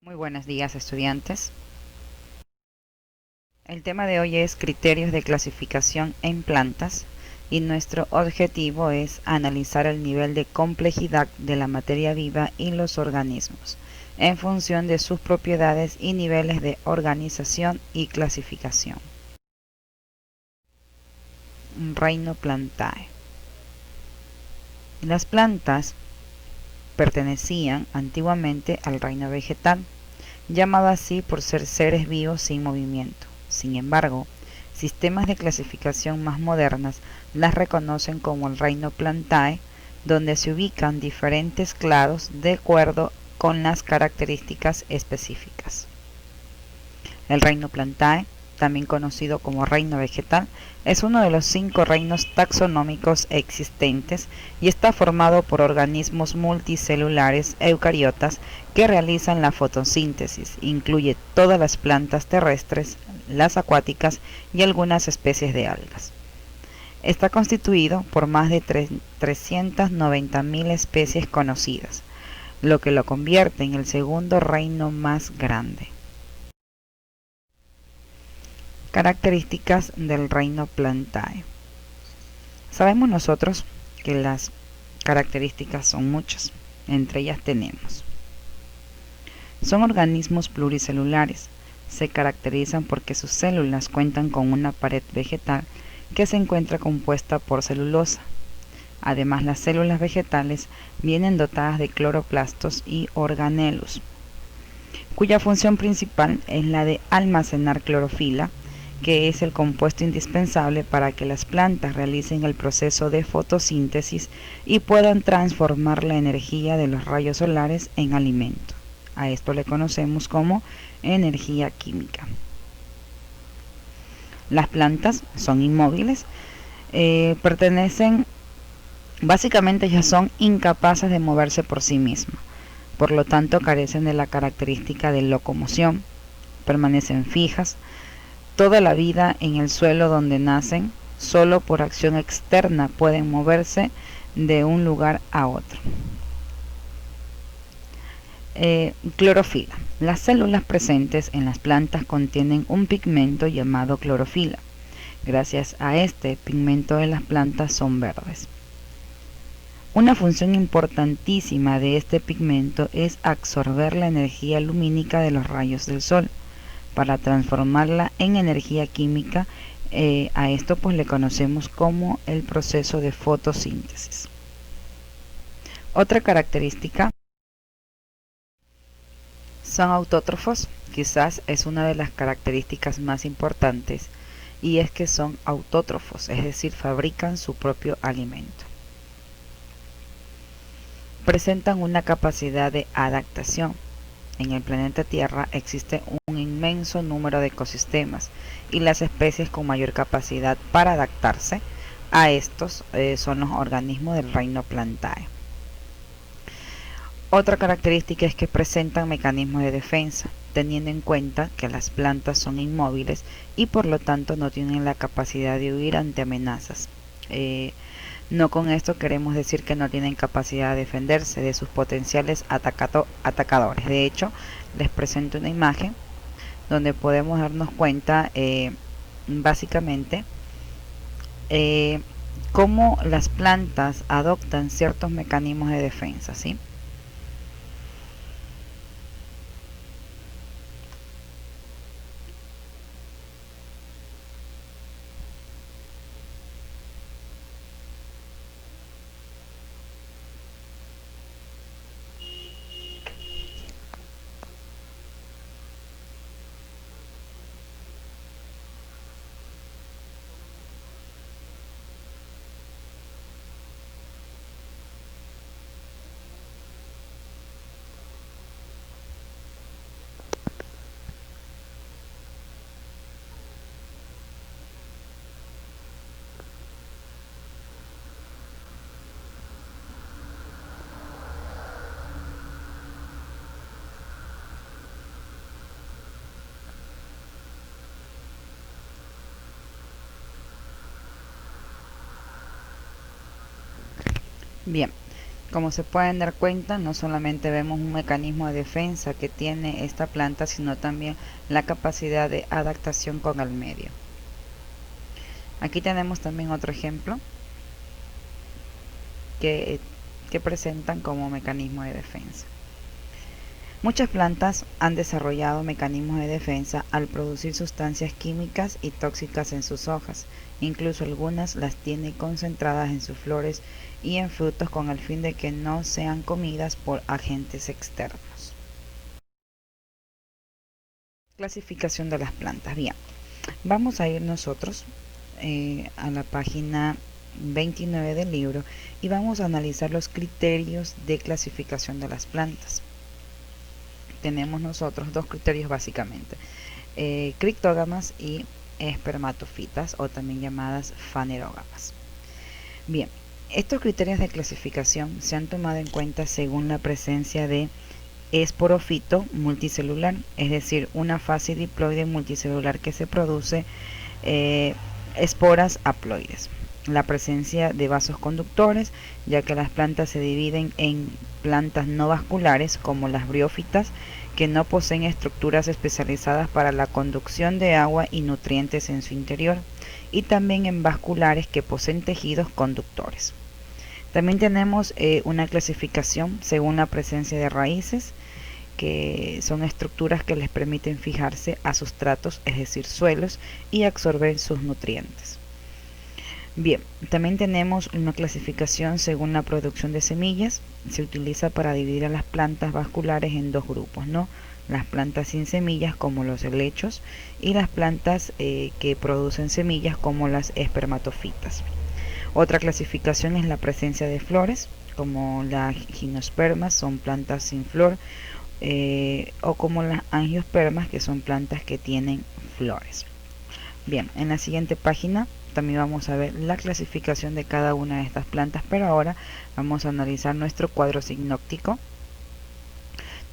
Muy buenos días, estudiantes. El tema de hoy es criterios de clasificación en plantas y nuestro objetivo es analizar el nivel de complejidad de la materia viva y los organismos en función de sus propiedades y niveles de organización y clasificación. Reino Plantae. Las plantas pertenecían antiguamente al reino vegetal, llamado así por ser seres vivos sin movimiento. Sin embargo, sistemas de clasificación más modernas las reconocen como el reino Plantae, donde se ubican diferentes clados de acuerdo con las características específicas. El reino Plantae, también conocido como reino vegetal, es uno de los 5 reinos taxonómicos existentes y está formado por organismos multicelulares eucariotas que realizan la fotosíntesis. Incluye todas las plantas terrestres, las acuáticas y algunas especies de algas. Está constituido por más de 390.000 especies conocidas, lo que lo convierte en el segundo reino más grande. Características del reino Plantae. Sabemos nosotros que las características son muchas. Entre ellas tenemos: son organismos pluricelulares. Se caracterizan porque sus células cuentan con una pared vegetal que se encuentra compuesta por celulosa. Además, las células vegetales vienen dotadas de cloroplastos y organelos, cuya función principal es la de almacenar clorofila, que es el compuesto indispensable para que las plantas realicen el proceso de fotosíntesis y puedan transformar la energía de los rayos solares en alimento. A esto le conocemos como energía química. Las plantas son inmóviles, básicamente ya son incapaces de moverse por sí mismas, por lo tanto carecen de la característica de locomoción, permanecen fijas toda la vida en el suelo donde nacen. Solo por acción externa pueden moverse de un lugar a otro. Clorofila. Las células presentes en las plantas contienen un pigmento llamado clorofila. Gracias a este pigmento de las plantas son verdes. Una función importantísima de este pigmento es absorber la energía lumínica de los rayos del sol para transformarla en energía química. A esto pues le conocemos como el proceso de fotosíntesis. Otra característica son autótrofos. Quizás es una de las características más importantes, y es que son autótrofos, es decir, fabrican su propio alimento. Presentan una capacidad de adaptación. En el planeta Tierra existe un inmenso número de ecosistemas y las especies con mayor capacidad para adaptarse a estos son los organismos del reino Plantae. Otra característica es que presentan mecanismos de defensa, teniendo en cuenta que las plantas son inmóviles y por lo tanto no tienen la capacidad de huir ante amenazas. No con esto queremos decir que no tienen capacidad de defenderse de sus potenciales atacadores. De hecho, les presento una imagen donde podemos darnos cuenta básicamente cómo las plantas adoptan ciertos mecanismos de defensa, ¿sí? Bien, Como se pueden dar cuenta, no solamente vemos un mecanismo de defensa que tiene esta planta, sino también la capacidad de adaptación con el medio. Aquí tenemos también otro ejemplo que presentan como mecanismo de defensa. Muchas plantas han desarrollado mecanismos de defensa al producir sustancias químicas y tóxicas en sus hojas. Incluso algunas las tienen concentradas en sus flores y en frutos con el fin de que no sean comidas por agentes externos. Clasificación de las plantas. Bien, vamos a ir nosotros a la página 29 del libro y vamos a analizar los criterios de clasificación de las plantas. Tenemos nosotros dos criterios básicamente, criptógamas y espermatofitas, o también llamadas fanerógamas. Bien, estos criterios de clasificación se han tomado en cuenta según la presencia de esporofito multicelular, es decir, una fase diploide multicelular que se produce esporas haploides, la presencia de vasos conductores, ya que las plantas se dividen en plantas no vasculares como las briófitas, que no poseen estructuras especializadas para la conducción de agua y nutrientes en su interior, y también en vasculares que poseen tejidos conductores. También tenemos una clasificación según la presencia de raíces, que son estructuras que les permiten fijarse a sustratos, es decir, suelos, y absorber sus nutrientes. Bien, también tenemos una clasificación según la producción de semillas. Se utiliza para dividir a las plantas vasculares en dos grupos, ¿no? Las plantas sin semillas, como los helechos, y las plantas que producen semillas, como las espermatofitas. Otra clasificación es la presencia de flores, como las gimnospermas, son plantas sin flor, o como las angiospermas, que son plantas que tienen flores. Bien, en la siguiente página también vamos a ver la clasificación de cada una de estas plantas, pero ahora vamos a analizar nuestro cuadro sinóptico,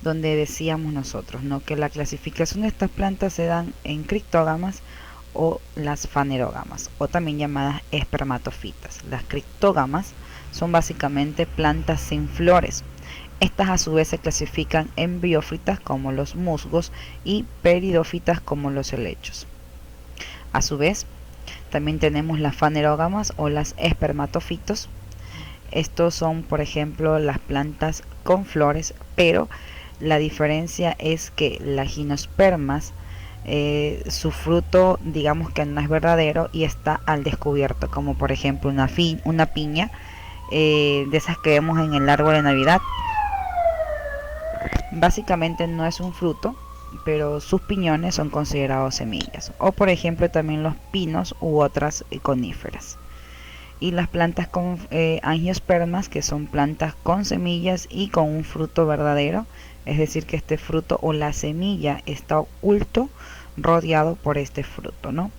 donde decíamos nosotros, ¿no?, que la clasificación de estas plantas se dan en criptógamas o las fanerógamas, o también llamadas espermatofitas. Las criptógamas son básicamente plantas sin flores. Estas a su vez se clasifican en briófitas como los musgos y peridófitas como los helechos. A su vez, también tenemos las fanerógamas o las espermatofitos. Estos son, por ejemplo, las plantas con flores, pero la diferencia es que las gimnospermas, su fruto, digamos que no es verdadero y está al descubierto, como por ejemplo una piña, de esas que vemos en el árbol de Navidad. Básicamente no es un fruto, pero sus piñones son considerados semillas, o por ejemplo también los pinos u otras coníferas. Y las plantas con angiospermas, que son plantas con semillas y con un fruto verdadero, es decir, que este fruto o la semilla está oculto, rodeado por este fruto, ¿no?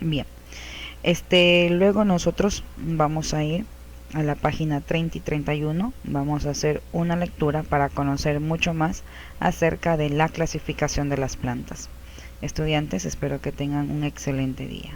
Bien, luego nosotros vamos a ir a la página 30 y 31, vamos a hacer una lectura para conocer mucho más acerca de la clasificación de las plantas. Estudiantes, espero que tengan un excelente día.